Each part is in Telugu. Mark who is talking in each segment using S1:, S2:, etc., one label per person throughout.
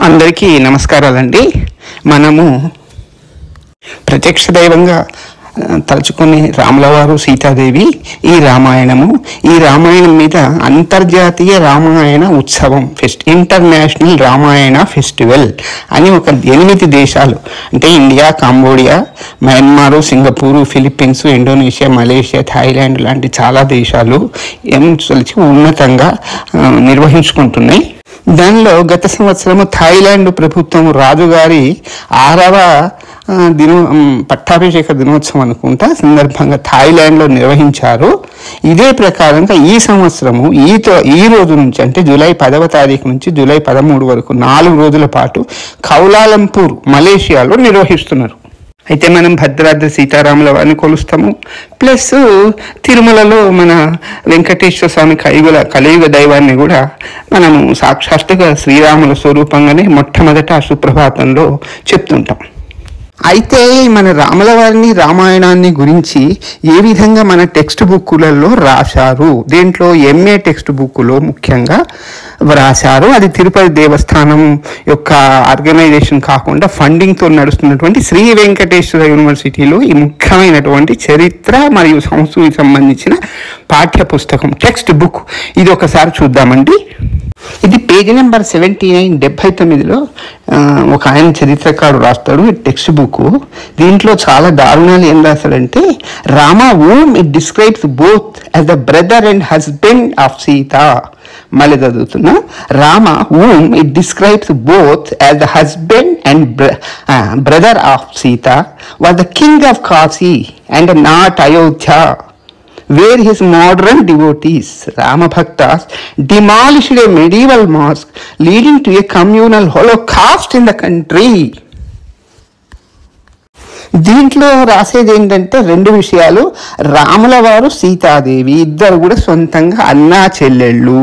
S1: అందరికీ నమస్కారాలండి. మనము ప్రత్యక్ష దైవంగా తలుచుకునే రాములవారు, సీతాదేవి, ఈ రామాయణం మీద అంతర్జాతీయ రామాయణ ఉత్సవం ఇంటర్నేషనల్ రామాయణ ఫెస్టివల్ అని ఒక 8 దేశాలు అంటే India, Cambodia, మయన్మారు, Singapore, Philippines, Indonesia, Malaysia, Thailand లాంటి చాలా దేశాలు కలిసి ఉన్నతంగా నిర్వహించుకుంటున్నాయి. దానిలో గత సంవత్సరము థాయిలాండ్ ప్రభుత్వం రాజుగారి 6వ పట్టాభిషేక దినోత్సవం అనుకుంటా సందర్భంగా థాయిలాండ్లో నిర్వహించారు. ఇదే ప్రకారంగా ఈ సంవత్సరము ఈ రోజు నుంచి అంటే జూలై 10వ తారీఖు నుంచి జూలై 13 వరకు 4 రోజుల పాటు కౌలాలంపూర్, మలేషియాలో నిర్వహిస్తున్నారు. అయితే మనం భద్రాద్రి సీతారాముల వారిని కొలుస్తాము. ప్లస్ తిరుమలలో మన వెంకటేశ్వర స్వామి కలియుగ దైవాన్ని కూడా మనము సాక్షాత్తుగా శ్రీరాముల స్వరూపంగానే మొట్టమొదట సుప్రభాతంలో చెప్తుంటాం. అయితే మన రాముల వారిని, రామాయణాన్ని గురించి ఏ విధంగా మన టెక్స్ట్ బుక్కులలో రాశారు, దేంట్లో MA టెక్స్ట్ బుక్లో ముఖ్యంగా వ్రాశారు. అది తిరుపతి దేవస్థానం యొక్క ఆర్గనైజేషన్ కాకుండా ఫండింగ్తో నడుస్తున్నటువంటి శ్రీ వెంకటేశ్వర యూనివర్సిటీలో ఈ ముఖ్యమైనటువంటి చరిత్ర మరియు సంస్కృతికి సంబంధించిన పాఠ్య పుస్తకం టెక్స్ట్ బుక్. ఇది ఒకసారి చూద్దామండి. ఇది పేజీ నెంబర్ 79, 79లో ఒక ఆయన చరిత్రకారుడు రాస్తాడు ఈ టెక్స్ట్ బుక్. దీంట్లో చాలా దారుణాలు ఏం రాస్తాడంటే, Rama whom it describes both as the brother and husband of Sita. మళ్ళీ చదువుతున్నా. Rama whom it describes both as the husband and brother of Sita was the king of Kasi and not Ayodhya, where his modern devotees, Rama Bhaktas, demolished a medieval mosque leading to a communal holocaust in the country. దీంట్లో రాసేది ఏంటంటే 2 విషయాలు. రాముల వారు, సీతాదేవి ఇద్దరు కూడా సొంతంగా అన్నా చెల్లెళ్ళు.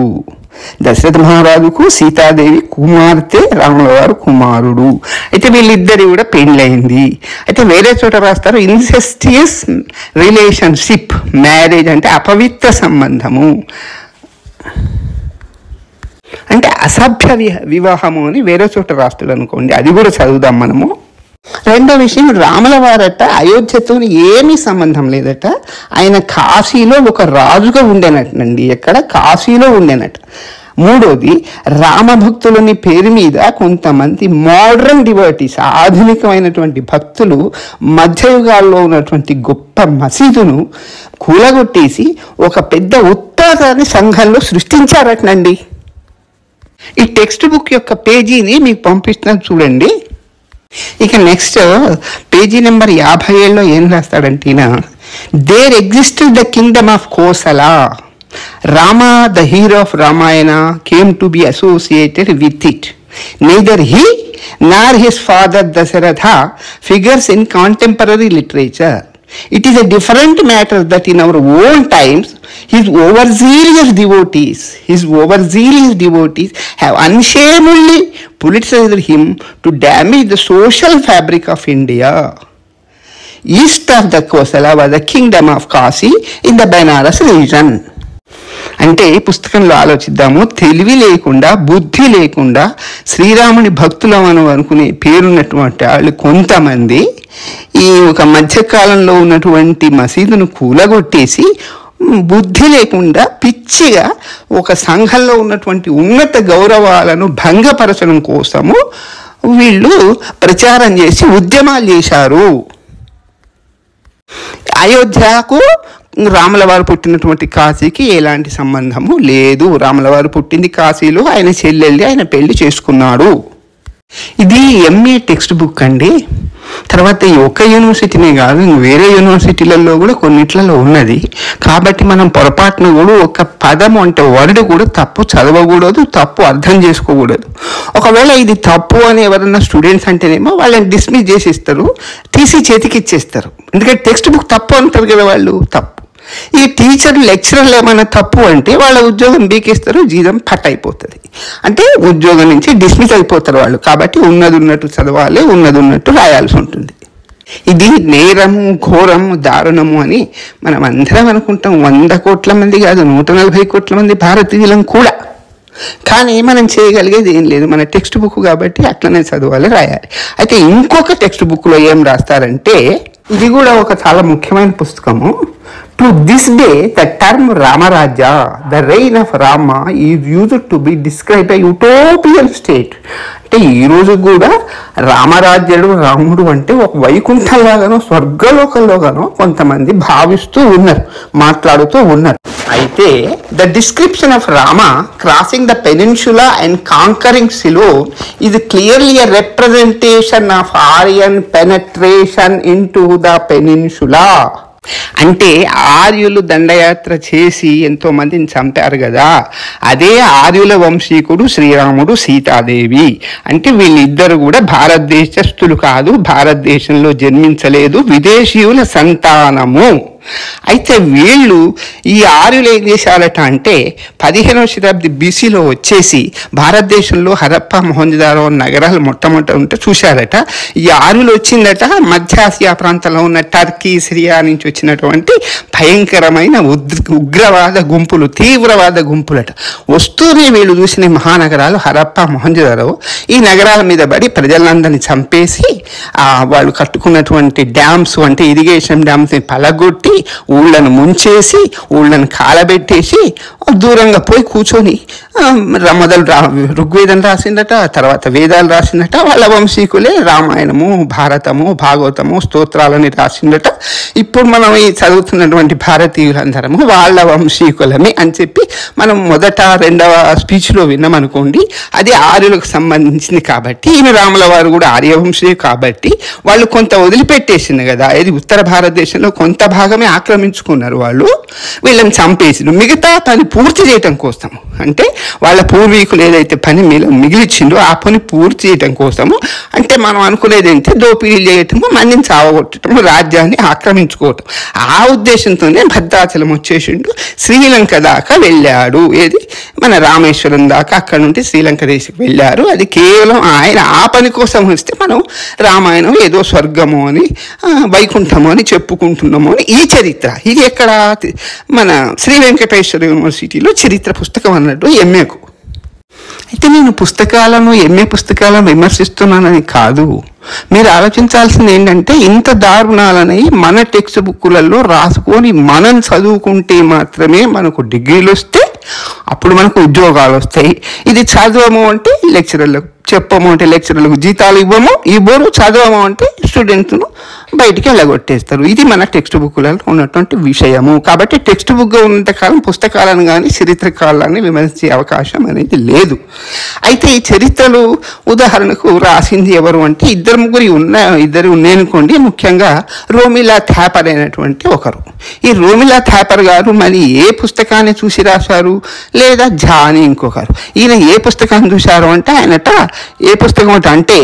S1: దశరథ మహారాజుకు సీతాదేవి కుమార్తె, రాముల వారు కుమారుడు. అయితే వీళ్ళిద్దరి కూడా పెళ్ళయింది. అయితే వేరే చోట రాస్తారు ఇన్సెస్టియస్ రిలేషన్షిప్, మ్యారేజ్ అంటే అపవిత్ర సంబంధము, అంటే అసభ్య వివాహము అని వేరే చోట రాస్తాడు అనుకోండి. అది కూడా చదువుదాం మనము. రెండో విషయం, రాముల వారట అయోధ్యతో ఏమీ సంబంధం లేదట. ఆయన కాశీలో ఒక రాజుగా ఉండేనటండి. ఎక్కడ? కాశీలో ఉండేనట. మూడోది, రామభక్తులని పేరు మీద కొంతమంది మోడర్న్ డివోటీస్, ఆధునికమైనటువంటి భక్తులు మధ్యయుగాల్లో ఉన్నటువంటి గొప్ప మసీదును కూలగొట్టేసి ఒక పెద్ద ఉత్పాదాన్ని సంఘంలో సృష్టించారటండి. ఈ టెక్స్ట్ బుక్ యొక్క పేజీని మీకు పంపిస్తున్నాను చూడండి. ఇక నెక్స్ట్ పేజీ నెంబర్ 57లో ఏం రాస్తాడంటేనా, there existed the kingdom of Kosala. Rama, the hero of Ramayana, came to be associated with it. Neither he nor his father Dasharatha figures in contemporary literature. It is a different matter that in our own times his overzealous devotees have unshamedly politicized him to damage the social fabric of India. East of the Kosala was the kingdom of Kasi in the Banaras region. అంటే ఈ పుస్తకంలో ఆలోచిద్దాము. తెలివి లేకుండా, బుద్ధి లేకుండా శ్రీరాముని భక్తులమని అనుకునే పేరున్నటువంటి వాళ్ళు కొంతమంది ఈ ఒక మధ్యకాలంలో ఉన్నటువంటి మసీదును కూలగొట్టేసి, బుద్ధి లేకుండా పిచ్చిగా ఒక సంఘంలో ఉన్నటువంటి ఉన్నత గౌరవాలను భంగపరచడం కోసము వీళ్ళు ప్రచారం చేసి ఉద్యమాలు చేశారు. అయోధ్యకు రాముల వారు పుట్టినటువంటి కాశీకి ఎలాంటి సంబంధము లేదు. రాముల వారు పుట్టింది కాశీలో, ఆయన చెల్లెల్ని ఆయన పెళ్లి చేసుకున్నాడు. ఇది MA టెక్స్ట్ బుక్ అండి. తర్వాత ఈ ఒక్క యూనివర్సిటీనే కాదు, వేరే యూనివర్సిటీలలో కూడా కొన్నిట్లలో ఉన్నది. కాబట్టి మనం పొరపాటున కూడా ఒక పదం అంటే వర్డ్ కూడా తప్పు చదవకూడదు, తప్పు అర్థం చేసుకోకూడదు. ఒకవేళ ఇది తప్పు అని ఎవరన్నా స్టూడెంట్స్ అంటేనేమో వాళ్ళని డిస్మిస్ చేసి ఇస్తారు, తీసి చేతికి ఇచ్చేస్తారు. ఎందుకంటే టెక్స్ట్ బుక్ తప్పు అంటారు కదా వాళ్ళు. తప్పు ఈ టీచర్లు, లెక్చరర్లు ఏమైనా తప్పు అంటే వాళ్ళ ఉద్యోగం బీకేస్తారు, జీతం పట్ అయిపోతుంది. అంటే ఉద్యోగం నుంచి డిస్మిస్ అయిపోతారు వాళ్ళు. కాబట్టి ఉన్నది ఉన్నట్టు చదవాలి, ఉన్నది ఉన్నట్టు రాయాల్సి ఉంటుంది. ఇది నేరము, ఘోరము, దారుణము అని మనం అందరం అనుకుంటాం. 100 కోట్ల మంది కాదు, 140 కోట్ల మంది భారతీయులం కూడా. కానీ మనం చేయగలిగేది ఏం లేదు, మన టెక్స్ట్ బుక్ కాబట్టి అట్లనే చదవాలి, రాయాలి. అయితే ఇంకొక టెక్స్ట్ బుక్లో ఏం రాస్తారంటే, ఇది కూడా ఒక చాలా ముఖ్యమైన పుస్తకము. To this day the term Ram Rajya, the rain of Rama is used to be describe a utopian state. అంటే ఈరోజు కూడా రామరాజ్యుడు, రాముడు అంటే ఒక వైకుంఠంలాగానో స్వర్గలోకంలోగానో కొంతమంది భావిస్తూ ఉన్నారు, మాట్లాడుతూ ఉన్నారు. అయితే the description of Rama crossing the peninsula and conquering Ceylon is clearly a representation of Aryan penetration into the peninsula. అంటే ఆర్యులు దండయాత్ర చేసి ఎంతో మందిని చంపారు కదా, అదే ఆర్యుల వంశీకుడు శ్రీరాముడు, సీతాదేవి. అంటే వీళ్ళిద్దరు కూడా భారతదేశస్థులు కాదు, భారతదేశంలో జన్మించలేదు, విదేశీయుల సంతానము. అయితే వీళ్ళు ఈ ఆర్యులు ఏం చేశారట అంటే 15వ శతాబ్ది బీసీలో వచ్చేసి భారతదేశంలో హరప్ప, మొహంజదారో నగరాలు మొట్టమొదట ఉంటే చూశారట. ఈ ఆర్యులు వచ్చిందట మధ్యాసియా ప్రాంతంలో ఉన్న టర్కీ, సిరియా నుంచి వచ్చినటువంటి భయంకరమైన ఉగ్రవాద గుంపులు, తీవ్రవాద గుంపులట. వస్తూనే వీళ్ళు చూసిన మహానగరాలు హరప్ప, మొహంజదారో, ఈ నగరాల మీద పడి ప్రజలందరినీ చంపేసి వాళ్ళు కట్టుకున్నటువంటి డ్యామ్స్ అంటే ఇరిగేషన్ డ్యామ్స్ని పలగొట్టి ఊళ్ళను ముంచేసి ఊళ్ళను కాలబెట్టేసి దూరంగా పోయి కూర్చొని మొదలు ఋగ్వేదం రాసిందట, తర్వాత వేదాలు రాసిందట. వాళ్ళ వంశీకులే రామాయణము, భారతము, భాగవతము, స్తోత్రాలని రాసిందట. ఇప్పుడు మనం ఈ చదువుతున్నటువంటి భారతీయులందరము వాళ్ళ వంశీకులమే అని చెప్పి మనం మొదట రెండవ స్పీచ్లో విన్నామనుకోండి. అది ఆర్యులకు సంబంధించింది కాబట్టి, ఈయన రాముల వారు కూడా ఆర్యవంశీ కాబట్టి వాళ్ళు కొంత వదిలిపెట్టేసింది కదా. ఇది ఉత్తర భారతదేశంలో కొంత భాగమే ఆక్రమించుకున్నారు వాళ్ళు, వీళ్ళని చంపేసిండు. మిగతా పని పూర్తి చేయటం కోసం, అంటే వాళ్ళ పూర్వీకులు ఏదైతే పని మిగిలిచ్చిండో ఆ పని పూర్తి చేయటం కోసము, అంటే మనం అనుకునేది ఏంటి, దోపిడీలు చేయటము, మందిని చావగొట్టడము, రాజ్యాన్ని ఆక్రమించుకోవటం. ఆ ఉద్దేశంతోనే భద్రాచలం వచ్చేసిండు, శ్రీలంక దాకా వెళ్ళాడు. ఏది మన రామేశ్వరం దాకా, అక్కడ నుండి శ్రీలంక దేశకు వెళ్ళారు. అది కేవలం ఆయన ఆ పని కోసం వస్తే మనం రామాయణం ఏదో స్వర్గము అని, వైకుంఠము అని చెప్పుకుంటున్నాము అని ఈ చరిత్ర. ఇది ఎక్కడ, మన శ్రీ వెంకటేశ్వర యూనివర్సిటీలో చరిత్ర పుస్తకం అన్నట్టు ఎంఏకు. అయితే నేను పుస్తకాలను, ఎంఏ పుస్తకాలను విమర్శిస్తున్నానని కాదు, మీరు ఆలోచించాల్సింది ఏంటంటే ఇంత దారుణాలని మన టెక్స్ట్ బుక్కులలో రాసుకొని మనం చదువుకుంటే మాత్రమే మనకు డిగ్రీలు వస్తే అప్పుడు మనకు ఉద్యోగాలు వస్తాయి. ఇది చదవము అంటే లెక్చరర్లకు, చెప్పము అంటే లెక్చరర్లకు జీతాలు ఇవ్వరు, చదవము అంటే స్టూడెంట్ను బయటికి వెళ్ళగొట్టేస్తారు. ఇది మన టెక్స్ట్ బుక్లలో ఉన్నటువంటి విషయము. కాబట్టి టెక్స్ట్ బుక్ ఉన్నంతకాలం పుస్తకాలను కానీ చరిత్రకాలని విమర్శించే అవకాశం అనేది లేదు. అయితే ఈ చరిత్రలు ఉదాహరణకు రాసింది ఎవరు అంటే ఇద్దరు ఉన్నాయనుకోండి. ముఖ్యంగా రోమిలా థాపర్ అయినటువంటి ఒకరు. ఈ రోమిలా థాపర్ గారు మరి ఏ పుస్తకాన్ని చూసి రాశారు, లేదా జాని ఇంకొకరు. ఈయన ఏ పుస్తకాన్ని చూశారు అంటే ఆయనట ఏ పుస్తకం అంటే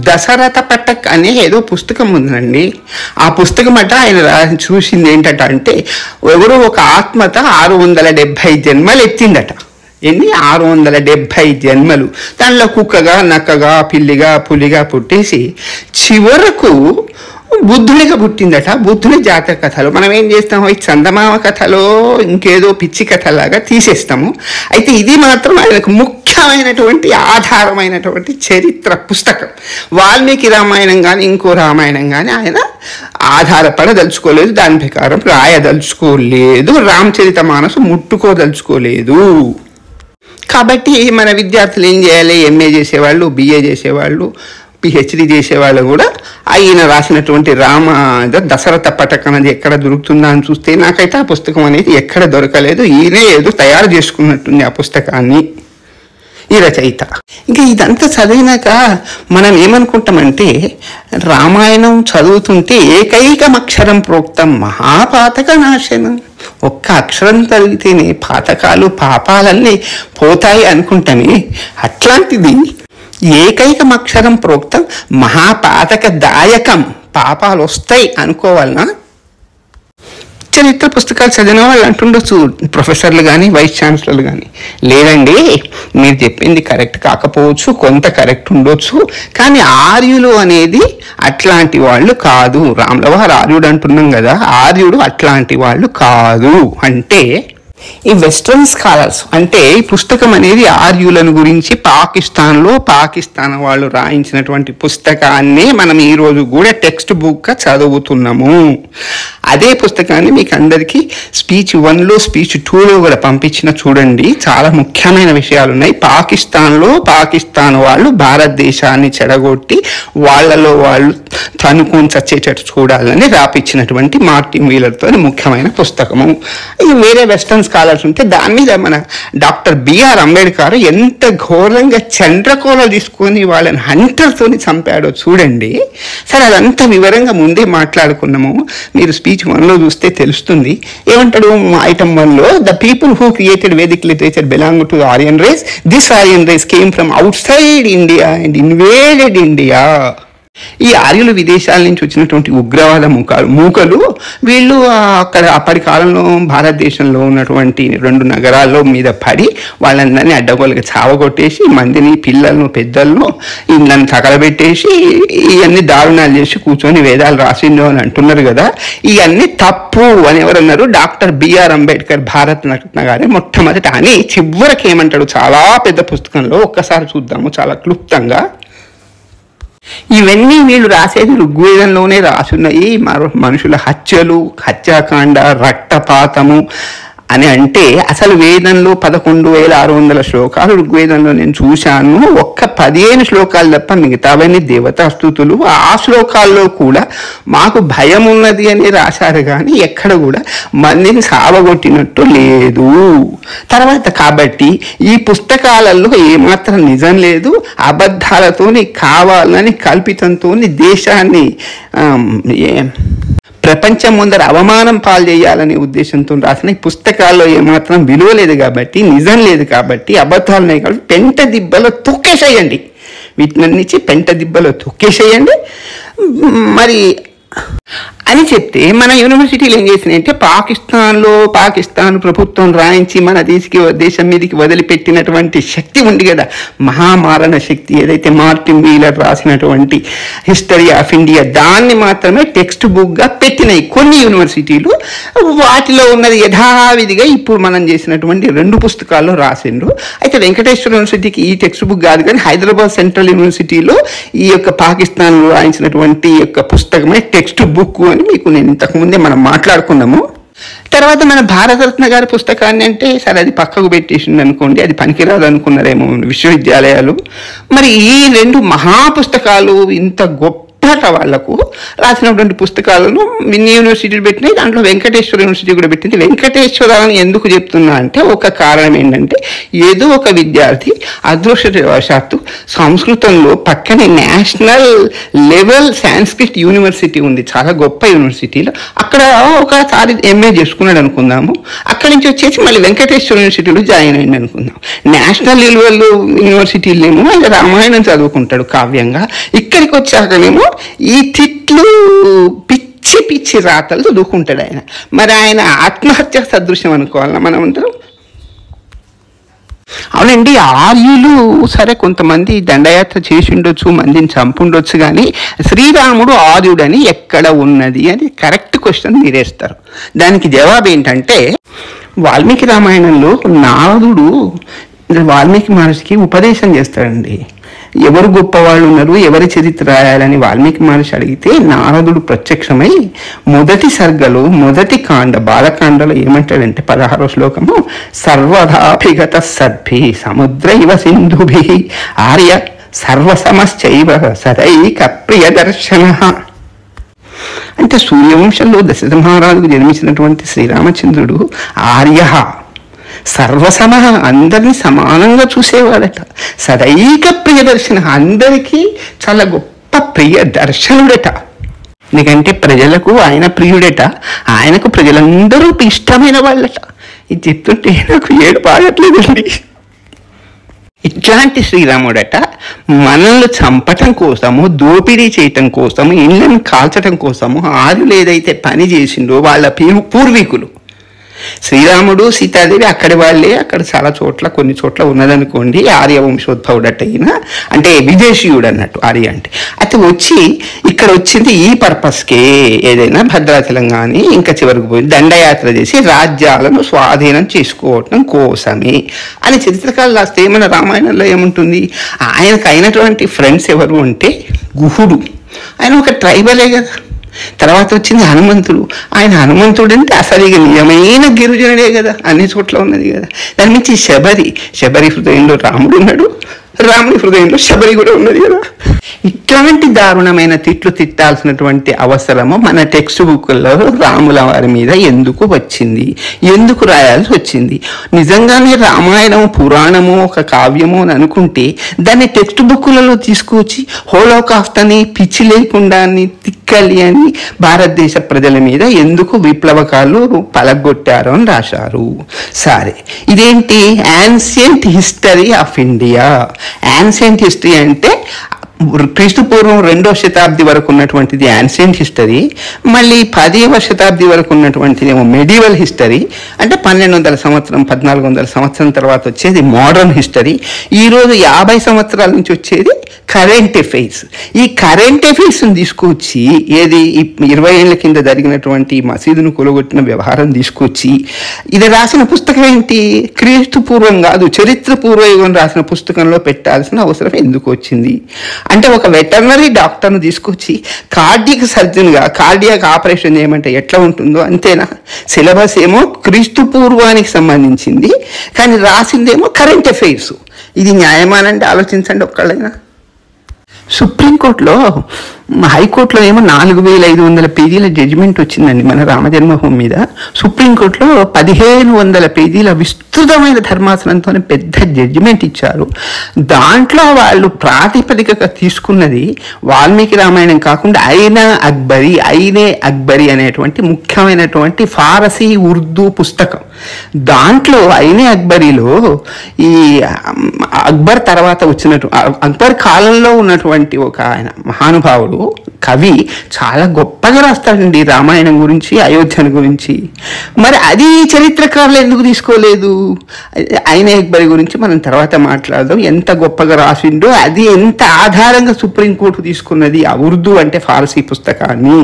S1: దశరథ పటక్ అనే ఏదో పుస్తకం ఉందండి. ఆ పుస్తకం అట ఆయన చూసింది ఏంటట అంటే, ఎవరో ఒక ఆత్మత 670 జన్మలు ఎత్తిందట. ఎన్ని 670 జన్మలు. దానిలో కుక్కగా, నక్కగా, పిల్లిగా, పులిగా పుట్టేసి చివరకు బుద్ధుడిగా పుట్టిందట. బుద్ధుడి జాతక కథలు మనం ఏం చేస్తాము, ఈ చందమామ కథలో ఇంకేదో పిచ్చి కథలాగా తీసేస్తాము. అయితే ఇది మాత్రం ఆయనకు ముఖ్యమైనటువంటి ఆధారమైనటువంటి చరిత్ర పుస్తకం. వాల్మీకి రామాయణం కానీ ఇంకో రామాయణం కానీ ఆయన ఆధారపడదలుచుకోలేదు, దాని ప్రకారం రాయదలుచుకోలేదు, రామచరిత మానసు ముట్టుకోదలుచుకోలేదు. కాబట్టి మన విద్యార్థులు ఏం చేయాలి, ఎంఏ చేసేవాళ్ళు, బిఏ చేసేవాళ్ళు, పిహెచ్డి చేసేవాళ్ళు కూడా ఆయన రాసినటువంటి దశరథ పటక్ అనేది ఎక్కడ దొరుకుతుందా అని చూస్తే నాకైతే ఆ పుస్తకం అనేది ఎక్కడ దొరకలేదు. ఈయనే ఏదో తయారు చేసుకున్నట్టుంది ఆ పుస్తకాన్ని ఈ రచయిత. ఇంకా ఇదంతా చదివినాక మనం ఏమనుకుంటామంటే, రామాయణం చదువుతుంటే ఏకైకమక్షరం ప్రోక్తం మహాపాతక నాశనం, ఒక్క అక్షరం చదివితేనే పాతకాలు పాపాలన్నీ పోతాయి అనుకుంటామే. అట్లాంటిది ఏకైకమక్షరం ప్రోక్తం మహాపాతక దాయకం, పాపాలు వస్తాయి అనుకోవాలనా? చరిత్ర పుస్తకాలు చదివిన వాళ్ళు అంటుండొచ్చు, ప్రొఫెసర్లు కానీ వైస్ ఛాన్సలర్లు కానీ, లేదండి మీరు చెప్పింది కరెక్ట్ కాకపోవచ్చు, కొంత కరెక్ట్ ఉండొచ్చు, కానీ ఆర్యులు అనేది అట్లాంటి వాళ్ళు కాదు. రాముల వారు ఆర్యుడు అంటున్నాం కదా, ఆర్యుడు అట్లాంటి వాళ్ళు కాదు అంటే ఈ వెస్ట్రన్ స్కాలర్స్ అంటే ఈ పుస్తకం అనేది ఆర్యులను గురించి పాకిస్తాన్ వాళ్ళు రాయించినటువంటి పుస్తకాన్ని మనం ఈ రోజు కూడా టెక్స్ట్ బుక్ గా చదువుతున్నాము. అదే పుస్తకాన్ని మీకు అందరికీ స్పీచ్ 1లో స్పీచ్ 2లో కూడా పంపించిన చూడండి. చాలా ముఖ్యమైన విషయాలు ఉన్నాయి. పాకిస్తాన్ వాళ్ళు భారతదేశాన్ని చెడగొట్టి వాళ్ళలో వాళ్ళు తనుకొని చచ్చేటట్టు చూడాలని రాపించినటువంటి మార్టిన్ వీలర్తో ముఖ్యమైన పుస్తకము. ఇది వేరే వెస్టర్న్ స్కాలర్స్ ఉంటే దాని మీద మన డాక్టర్ బిఆర్ అంబేద్కర్ ఎంత ఘోరంగా చండ్రకోల తీసుకొని వాళ్ళని హంటర్తోని చంపాడో చూడండి. సరే, అదంతా వివరంగా ముందే మాట్లాడుకున్నాము. మీరు స్పీచ్ 1లో చూస్తే తెలుస్తుంది. ఏమంటాడు ఐటమ్ 1లో, the people who created Vedic literature belong to Aryan race. This Aryan race came from outside India and invaded India. ఈ ఆర్యులు విదేశాల నుంచి వచ్చినటువంటి ఉగ్రవాద మూకలు వీళ్ళు అక్కడ అప్పటి కాలంలో భారతదేశంలో ఉన్నటువంటి 2 నగరాల్లో మీద పడి వాళ్ళందరినీ అడ్డగోలుగా చావగొట్టేసి మందిని, పిల్లలను, పెద్దలను ఇళ్ళని తగలబెట్టేసి ఇవన్నీ దారుణాలు చేసి కూర్చొని వేదాలు రాసిండు అని అంటున్నారు కదా. ఇవన్నీ తప్పు అని ఎవరన్నారు? డాక్టర్ బిఆర్ అంబేద్కర్ భారత రత్న గారే మొట్టమొదట అని చివరికి ఏమంటాడు చాలా పెద్ద పుస్తకంలో. ఒక్కసారి చూద్దాము చాలా క్లుప్తంగా. ఇవన్నీ వీళ్ళు రాసేది ఋగ్వేదంలోనే రాసున్నాయి. మనుషుల హత్యాకాండ, రక్తపాతము అని అంటే అసలు వేదంలో 11,600 శ్లోకాలు ఋగ్వేదంలో నేను చూశాను. ఒక్క 15 శ్లోకాలు తప్ప మిగతావన్నీ దేవతా స్తుతులు. ఆ శ్లోకాల్లో కూడా మాకు భయం ఉన్నది అని రాశారు, కానీ ఎక్కడ కూడా మందిని సావగొట్టినట్టు లేదు. తర్వాత కాబట్టి ఈ పుస్తకాలలో ఏమాత్రం నిజం లేదు. అబద్ధాలతోని కావాలని కల్పితంతో దేశాన్ని ప్రపంచం ముందర అవమానం పాలు చేయాలనే ఉద్దేశంతో రాసిన ఈ పుస్తకాల్లో ఏమాత్రం విలువ లేదు కాబట్టి, నిజం లేదు కాబట్టి, అబద్ధాలున్నాయి కాబట్టి పెంట దిబ్బలో తొక్కేసేయండి. వీటినన్నిచ్చి పెంట దిబ్బలో తొక్కేసేయండి మరి అని చెప్తే మన యూనివర్సిటీలు ఏం చేసినాయంటే పాకిస్తాన్ ప్రభుత్వం రాయించి మన దేశం మీదకి వదిలిపెట్టినటువంటి శక్తి ఉంది కదా, మహామారణ శక్తి, ఏదైతే మార్టిన్ వీలర్ రాసినటువంటి హిస్టరీ ఆఫ్ ఇండియా, దాన్ని మాత్రమే టెక్స్ట్ బుక్గా పెట్టినాయి కొన్ని యూనివర్సిటీలు. వాటిలో ఉన్నది యథావిధిగా ఇప్పుడు మనం చేసినటువంటి 2 పుస్తకాల్లో రాసిండ్రు. అయితే వెంకటేశ్వర యూనివర్సిటీకి ఈ టెక్స్ట్ బుక్ కాదు, కానీ హైదరాబాద్ సెంట్రల్ యూనివర్సిటీలో ఈ యొక్క పాకిస్తాన్లో రాయించినటువంటి యొక్క పుస్తకమే టెక్స్ట్ బుక్ అని మీకు నేను ఇంతకుముందే మనం మాట్లాడుకున్నాము. తర్వాత మన భారతరత్న గారి పుస్తకాన్ని అంటే సరే అది పక్కకు పెట్టేసింది అనుకోండి, అది పనికిరాదు అనుకున్నారేమో విశ్వవిద్యాలయాలు. మరి ఈ 2 మహాపుస్తకాలు ఇంత గొప్ప వాళ్లకు రాసినటువంటి పుస్తకాలను మిన్ని యూనివర్సిటీలు పెట్టినాయి. దాంట్లో వెంకటేశ్వర యూనివర్సిటీ కూడా పెట్టింది. వెంకటేశ్వరాన్ని ఎందుకు చెప్తున్నా అంటే ఒక కారణం ఏంటంటే, ఏదో ఒక విద్యార్థి అదృష్టవశాత్తు సంస్కృతంలో పక్కనే నేషనల్ లెవెల్ సాంస్క్రిట్ యూనివర్సిటీ ఉంది, చాలా గొప్ప యూనివర్సిటీలో. అక్కడ ఒకసారి ఎంఏ చేసుకున్నాడు అనుకుందాము. అక్కడి నుంచి వచ్చేసి మళ్ళీ వెంకటేశ్వర యూనివర్సిటీలో జాయిన్ అయింది అనుకుందాం. నేషనల్ లెవెల్ యూనివర్సిటీలేమో ఆయన రామాయణం చదువుకుంటాడు కావ్యంగా. ఇక్కడికి వచ్చాకనేమో ఈ తిట్లు పిచ్చి రాతలు చదువుకుంటాడు ఆయన. మరి ఆయన ఆత్మహత్య సదృశ్యం అనుకోవాలన్నా మనం అంటారు. అవునండి, ఆర్యులు సరే కొంతమంది దండయాత్ర చేసి ఉండొచ్చు, మందిని చంపుండొచ్చు, కానీ శ్రీరాముడు ఆర్యుడని ఎక్కడ ఉన్నది అని కరెక్ట్ క్వశ్చన్ మీరేస్తారు. దానికి జవాబు ఏంటంటే, వాల్మీకి రామాయణంలో నారదుడు వాల్మీకి మహర్షికి ఉపదేశం చేస్తాడండి. ఎవరు గొప్పవాళ్ళు ఉన్నారు, ఎవరి చరిత్ర రాయాలని వాల్మీకి మహర్షి అడిగితే నారదుడు ప్రత్యక్షమై మొదటి సర్గలో మొదటి బాలకాండలో ఏమంటాడంటే 16వ శ్లోకము, సర్వదాభిగత సద్భి సముద్ర ఇవ సింధుభి ఆర్య సర్వసమశ్చైవ సదైక ప్రియదర్శన. అంటే సూర్యవంశంలో దశరథ మహారాజుకు జన్మించినటువంటి శ్రీరామచంద్రుడు ఆర్య, సర్వసమ, అందరినీ సమానంగా చూసేవాడట. సదైక ప్రియదర్శన, అందరికీ చాలా గొప్ప ప్రియదర్శనుడట. ఎందుకంటే ప్రజలకు ఆయన ప్రియుడట, ఆయనకు ప్రజలందరూ ఇష్టమైన వాళ్ళట. ఇది చెప్తుంటే నాకు ఏడుపు ఆగట్లేదండి. ఇట్లాంటి శ్రీరాముడట మనల్ని చంపటం కోసము, దోపిడీ చేయటం కోసము, ఇళ్ళను కాల్చటం కోసము ఆర్యులు ఏదైతే పని చేసిండో వాళ్ళ పూర్వీకులు శ్రీరాముడు సీతాదేవి అక్కడి వాళ్ళే, అక్కడ చాలా చోట్ల కొన్ని చోట్ల ఉన్నదనుకోండి. ఆర్య వంశోద్భవుడట అయినా, అంటే విదేశీయుడు అన్నట్టు ఆర్య అంటే. అయితే వచ్చి ఇక్కడ వచ్చింది ఈ పర్పస్కే, ఏదైనా భద్రాచలం కానీ ఇంకా చివరికి పోయి దండయాత్ర చేసి రాజ్యాలను స్వాధీనం చేసుకోవటం కోసమే అని చరిత్రకారులు రాస్తే ఏమైనా రామాయణంలో ఏముంటుంది? ఆయనకు అయినటువంటి ఫ్రెండ్స్ ఎవరు అంటే గుహుడు, ఆయన ఒక ట్రైబలే కదా. తర్వాత వచ్చింది హనుమంతుడు, ఆయన హనుమంతుడు అంటే అసలు ఇక నిజమైన గిరిజనుడే కదా, అన్ని చోట్ల ఉన్నది కదా. దాని నుంచి శబరి హృదయంలో రాముడు ఉన్నాడు, రాముడి హృదయంలో శబరి కూడా ఉన్నది కదా. ఇట్లాంటి దారుణమైన తిట్లు తిట్టాల్సినటువంటి అవసరము మన టెక్స్ట్ బుక్లో రాముల వారి మీద ఎందుకు వచ్చింది, ఎందుకు రాయాల్సి వచ్చింది? నిజంగానే రామాయణము పురాణము ఒక కావ్యము అని అనుకుంటే దాన్ని టెక్స్ట్ బుక్లలో తీసుకొచ్చి హోలోకాస్ట్ అని, పిచ్చి లేకుండా అని, తిక్కలి అని భారతదేశ ప్రజల మీద ఎందుకు విప్లవకాలు పలగొట్టారు అని రాశారు. సరే, ఇదేంటి? Ancient history of India. Ancient history అంటే క్రీస్తు పూర్వం 2వ శతాబ్ది వరకు ఉన్నటువంటిది యాన్షియంట్ హిస్టరీ, మళ్ళీ 10వ శతాబ్ది వరకు ఉన్నటువంటిది ఏమో మెడివల్ హిస్టరీ, అంటే 1200 సంవత్సరం 1400 సంవత్సరం తర్వాత వచ్చేది మోడర్న్ హిస్టరీ. ఈరోజు 50 సంవత్సరాల నుంచి వచ్చేది కరెంట్ అఫైర్స్. ఈ కరెంట్ అఫైర్స్ని తీసుకొచ్చి, ఏది 20 ఏళ్ళ కింద జరిగినటువంటి మసీదును కూలగొట్టిన వ్యవహారం తీసుకొచ్చి ఇది రాసిన పుస్తకం ఏంటి? క్రీస్తు పూర్వం కాదు, చరిత్ర పూర్వయుగం రాసిన పుస్తకంలో పెట్టాల్సిన అవసరం ఎందుకు వచ్చింది? అంటే ఒక వెటర్నరీ డాక్టర్ను తీసుకొచ్చి కార్డియాక్ సర్జన్గా కార్డియాక్ ఆపరేషన్ చేయమంటే ఎట్లా ఉంటుందో అంతేనా? సిలబస్ ఏమో క్రీస్తు పూర్వానికి సంబంధించింది, కానీ రాసిందేమో కరెంట్ అఫైర్స్. ఇది న్యాయమానంటే ఆలోచించండి ఒక్కళ్ళైనా. సుప్రీంకోర్టులో, హైకోర్టులో ఏమో 4500 పేజీల జడ్జిమెంట్ వచ్చిందండి మన రామజన్మభూమి మీద. సుప్రీంకోర్టులో 1500 పేజీల విస్తృతమైన ధర్మాసనంతో పెద్ద జడ్జిమెంట్ ఇచ్చారు. దాంట్లో వాళ్ళు ప్రాతిపదికగా తీసుకున్నది వాల్మీకి రామాయణం కాకుండా ఐనే అక్బరీ అనేటువంటి ముఖ్యమైనటువంటి ఫారసీ ఉర్దూ పుస్తకం. దాంట్లో ఐనే అక్బరీలో ఈ అక్బర్ తర్వాత వచ్చినట్టు, అక్బర్ కాలంలో ఉన్నటువంటి ఒక ఆయన మహానుభావుడు కవి చాలా గొప్పగా రాస్తాడండి రామాయణం గురించి, అయోధ్యను గురించి. మరి అది చరిత్రకారులు ఎందుకు తీసుకోలేదు? ఐనే అక్బరీ గురించి మనం తర్వాత మాట్లాడదాం, ఎంత గొప్పగా రాసిండో, అది ఎంత ఆధారంగా సుప్రీంకోర్టు తీసుకున్నది ఆ ఉర్దూ అంటే ఫారసీ పుస్తకాన్ని,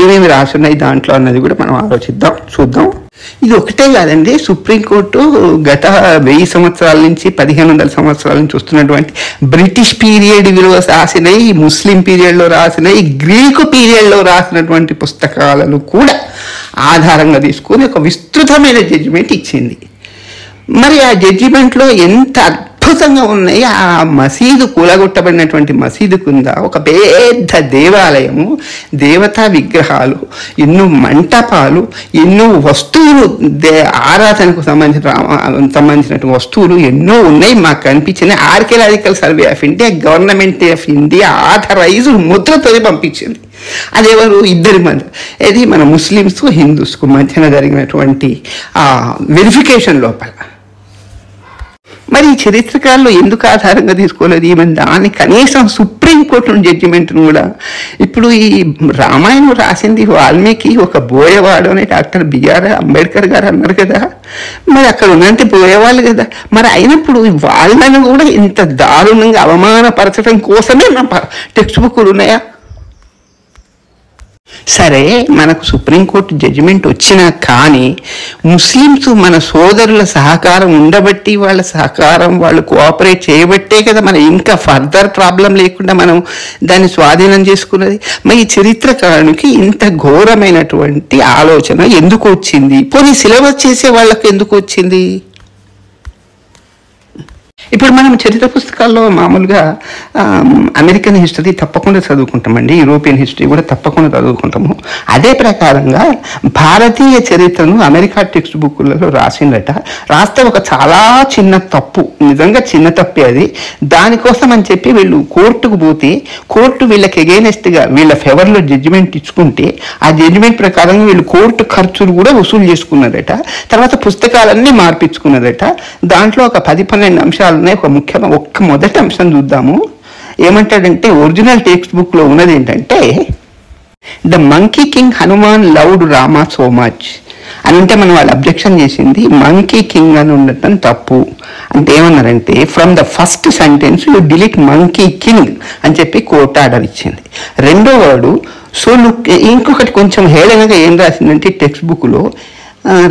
S1: ఏమేమి రాసున్నాయి దాంట్లో అన్నది కూడా మనం ఆలోచిద్దాం, చూద్దాం. ఇది ఒకటే కాదండి, సుప్రీంకోర్టు గత 1000 సంవత్సరాల నుంచి 1500 సంవత్సరాల నుంచి వస్తున్నటువంటి బ్రిటిష్ పీరియడ్ విలువ రాసినవి, ముస్లిం పీరియడ్లో రాసినవి, గ్రీకు పీరియడ్లో రాసినటువంటి పుస్తకాలను కూడా ఆధారంగా తీసుకొని ఒక విస్తృతమైన జడ్జిమెంట్ ఇచ్చింది. మరి ఆ జడ్జిమెంట్లో ఎంత అద్భుతంగా ఉన్నాయి. ఆ మసీదు కూలగొట్టబడినటువంటి మసీదు కింద ఒక పెద్ద దేవాలయము, దేవతా విగ్రహాలు, ఎన్నో మంటపాలు, ఎన్నో వస్తువులు, ఆరాధనకు సంబంధించినటువంటి వస్తువులు ఎన్నో ఉన్నాయి. మాకు కనిపించిన archaeological survey of India, government of India authorized ముద్రతో పంపించింది. అదేవారు ఇద్దరి మధ్య, ఇది మన ముస్లిమ్స్ హిందూస్కు మధ్యన జరిగినటువంటి వెరిఫికేషన్ లోపల. మరి ఈ చరిత్రకారులు ఎందుకు ఆధారంగా తీసుకోలేదు ఈమె? దాన్ని కనీసం సుప్రీంకోర్టు జడ్జిమెంట్ను కూడా. ఇప్పుడు ఈ రామాయణం రాసింది వాల్మీకి ఒక బోయవాడు అని డాక్టర్ బిఆర్ అంబేద్కర్ గారు అన్నారు కదా. మరి అక్కడ ఉన్నంత బోయేవాళ్ళు కదా. మరి అయినప్పుడు వాళ్ళను కూడా ఇంత దారుణంగా అవమానపరచడం కోసమే మన టెక్స్ట్ బుక్లు ఉన్నాయా? సరే, మనకు సుప్రీంకోర్టు జడ్జిమెంట్ వచ్చినా కానీ ముస్లిమ్స్ మన సోదరుల సహకారం ఉండబట్టి, వాళ్ళ సహకారం వాళ్ళు కోఆపరేట్ చేయబట్టే కదా మనం ఇంకా ఫర్దర్ ప్రాబ్లం లేకుండా మనం దాన్ని స్వాధీనం చేసుకున్నది. మరి ఈ చరిత్రకారునికి ఇంత ఘోరమైనటువంటి ఆలోచన ఎందుకు వచ్చింది? పోనీ సిలబస్ చేసే వాళ్ళకి ఎందుకు వచ్చింది? ఇప్పుడు మనం చరిత్ర పుస్తకాల్లో మామూలుగా అమెరికన్ హిస్టరీ తప్పకుండా చదువుకుంటామండి, యూరోపియన్ హిస్టరీ కూడా తప్పకుండా చదువుకుంటాము. అదే ప్రకారంగా భారతీయ చరిత్రను అమెరికా టెక్స్ట్ బుక్లలో రాస్తే ఒక చాలా చిన్న తప్పు, నిజంగా చిన్న తప్పే అది. దానికోసం అని చెప్పి వీళ్ళు కోర్టుకు పోతే కోర్టు వీళ్ళకి ఎగైనెస్ట్గా వీళ్ళ ఫేవర్లో జడ్జిమెంట్ ఇచ్చుకుంటే ఆ జడ్జిమెంట్ ప్రకారం వీళ్ళు కోర్టు ఖర్చులు కూడా వసూలు చేసుకున్నారట. తర్వాత పుస్తకాలన్నీ మార్పించుకున్నారట. దాంట్లో ఒక 10-12 అంశాలు ఉన్నాయి. ఒక్క మొదటి అంశం చూద్దాము. ఏమంటాడంటే, ఒరిజినల్ టెక్స్ట్ బుక్ లో ఉన్నది ఏంటంటే, the monkey king Hanuman loved Rama so much అని అంటే మనం వాళ్ళు అబ్జెక్షన్ చేసింది మంకీ కింగ్ అని ఉండటం తప్పు అంటే ఏమన్నారంటే from the first sentence you delete monkey king అని చెప్పి కోర్టు ఆర్డర్ ఇచ్చింది. రెండో వర్డు సో ఇంకొకటి కొంచెం హేళనగా ఏం రాసిందంటే టెక్స్ట్ బుక్లో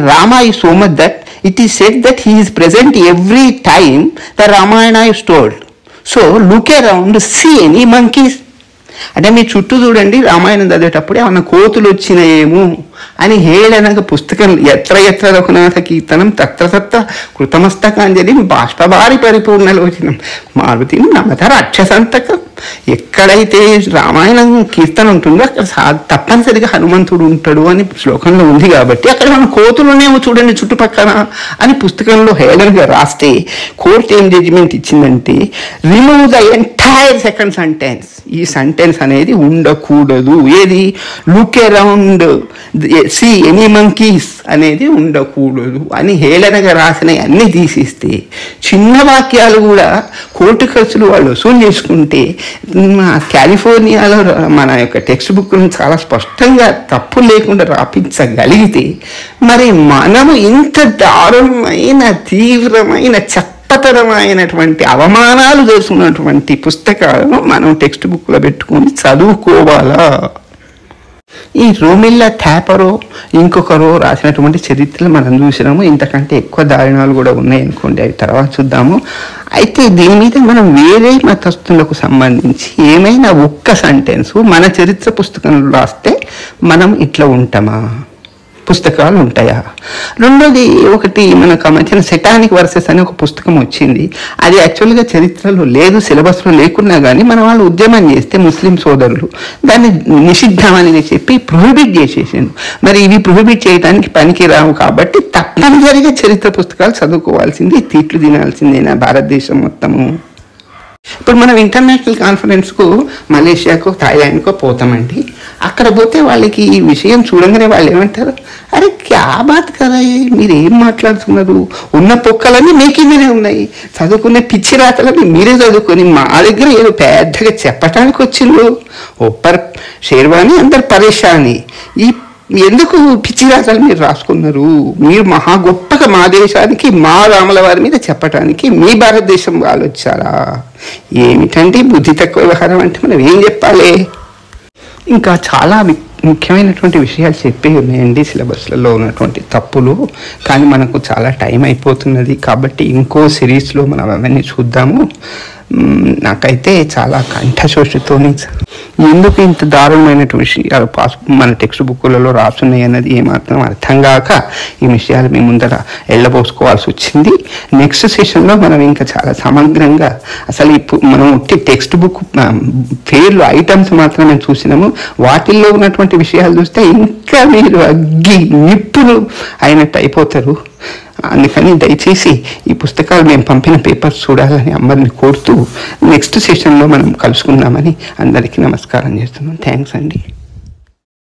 S1: Rama is so much that it is said that he is present every time the Ramayana is told so look around see any monkeys. అంటే మీరు చుట్టూ చూడండి, రామాయణం చదివేటప్పుడు ఏమన్నా కోతులు వచ్చినాయేమో అని హేళనగా పుస్తకం ఎత్ర ఎత్ర రఘునాథ కీర్తనం తత్ర తత్ర కృతమస్తకాంజలి బాష్పభారి పరిపూర్ణలోచనం మారుతి నమత రాక్షసంతకం. ఎక్కడైతే రామాయణం కీర్తన ఉంటుందో అక్కడ తప్పనిసరిగా హనుమంతుడు ఉంటాడు అని శ్లోకంలో ఉంది కాబట్టి అక్కడ మన కోతులునేమో చూడండి చుట్టుపక్కల అని పుస్తకంలో హేళనగా రాస్తే కోర్టు ఏం జడ్జిమెంట్ ఇచ్చిందంటే remove the entire second sentence. ఈ సెంటెన్స్ అనేది ఉండకూడదు. ఏది look around see any monkeys అనేది ఉండకూడదు అని హేళనగా రాసిన అన్నీ తీసిస్తే చిన్న వాక్యాలు కూడా కోర్టు ఖర్చులు వాళ్ళు వసూలు చేసుకుంటే కాలిఫోర్నియాలో మన యొక్క టెక్స్ట్ బుక్ను చాలా స్పష్టంగా తప్పు లేకుండా రాపించగలిగితే మరి మనము ఇంత దారుణమైన తీవ్రమైన చెప్పతరమైనటువంటి అవమానాలు చేసుకున్నటువంటి పుస్తకాలను మనం టెక్స్ట్ బుక్లో పెట్టుకొని చదువుకోవాలా? ఈ రోమిల్లా థాపరో ఇంకొకరో రాసినటువంటి చరిత్రలు మనం చూసినాము. ఇంతకంటే ఎక్కువ దారుణాలు కూడా ఉన్నాయి అనుకోండి, అవి తర్వాత చూద్దాము. అయితే దీని మీద మనం వేరే మతస్థులకు సంబంధించి ఏమైనా ఒక్క సెంటెన్స్ మన చరిత్ర పుస్తకంలో రాస్తే మనం ఇట్లా ఉంటామా? పుస్తకాలు ఉంటాయా? రెండోది ఒకటి మనకు మధ్యన సెటానిక్ వర్సెస్ అని ఒక పుస్తకం వచ్చింది. అది యాక్చువల్గా చరిత్రలో లేదు, సిలబస్లో లేకున్నా కానీ మన వాళ్ళు ఉద్యమం చేస్తే ముస్లిం సోదరులు దాన్ని నిషిద్ధమని చెప్పి ప్రొహిబిట్ చేసేసాను. మరి ఇవి ప్రొహిబిట్ చేయడానికి పనికి రావు కాబట్టి తప్పనిసరిగా చరిత్ర పుస్తకాలు చదువుకోవాల్సింది, తీట్లు తినాల్సిందేనా భారతదేశం మొత్తము? ఇప్పుడు మనం ఇంటర్నేషనల్ కాన్ఫరెన్స్కు మలేషియాకో థాయిలాండ్కో పోతామండి. అక్కడ పోతే వాళ్ళకి ఈ విషయం చూడంగానే వాళ్ళు ఏమంటారు, అరే క్యా బాత్ కదా, మీరు ఏం మాట్లాడుతున్నారు, ఉన్న పొక్కలన్నీ మీ కిందనే ఉన్నాయి, చదువుకునే పిచ్చి రాతలన్నీ మీరే చదువుకొని మా దగ్గర ఏదో పెద్దగా చెప్పటానికి వచ్చిండ్రు, ఒప్పర్ షేర్వాణి అందరు పరేషాని, ఈ ఎందుకు పిచ్చి రాతలు మీరు రాసుకున్నారు, మీరు మహా గొప్పగా మా దేశానికి మా రాముల వారి మీద చెప్పటానికి మీ భారతదేశం వాళ్ళు వచ్చారా? ఏమిటంటే బుద్ధి తక్కువ వ్యవహారం అంటే మనం ఏం చెప్పాలి? ఇంకా చాలా ముఖ్యమైనటువంటి విషయాలు చెప్పే ఉన్నాయండి సిలబస్లలో ఉన్నటువంటి తప్పులు, కానీ మనకు చాలా టైం అయిపోతున్నది కాబట్టి ఇంకో సిరీస్లో మనం అవన్నీ చూద్దాము. నాకైతే చాలా కంఠశోషతో ఎందుకు ఇంత దారుణమైనటువంటి విషయాలు మన టెక్స్ట్ బుక్లలో రాస్తున్నాయి అన్నది ఏమాత్రం అర్థం కాక ఈ విషయాలు మీ ముందర ఎళ్ళబోసుకోవాల్సి వచ్చింది. నెక్స్ట్ సెషన్లో మనం ఇంకా చాలా సమగ్రంగా అసలు ఇప్పుడు మనం టెక్స్ట్ బుక్ పేర్లు ఐటమ్స్ మాత్రమే చూసినాము, వాటిల్లో ఉన్నటువంటి విషయాలు చూస్తే ఇంకా మీరు అగ్గి నిప్పులు అయినట్టు అయిపోతారు. అందుకని దయచేసి ఈ పుస్తకాలు మేము పంపిన పేపర్స్ చూడాలని అందరిని కోరుతూ నెక్స్ట్ సెషన్లో మనం కలుసుకుందామని అందరికీ నమస్కారం చేస్తున్నాం. థ్యాంక్స్ అండి.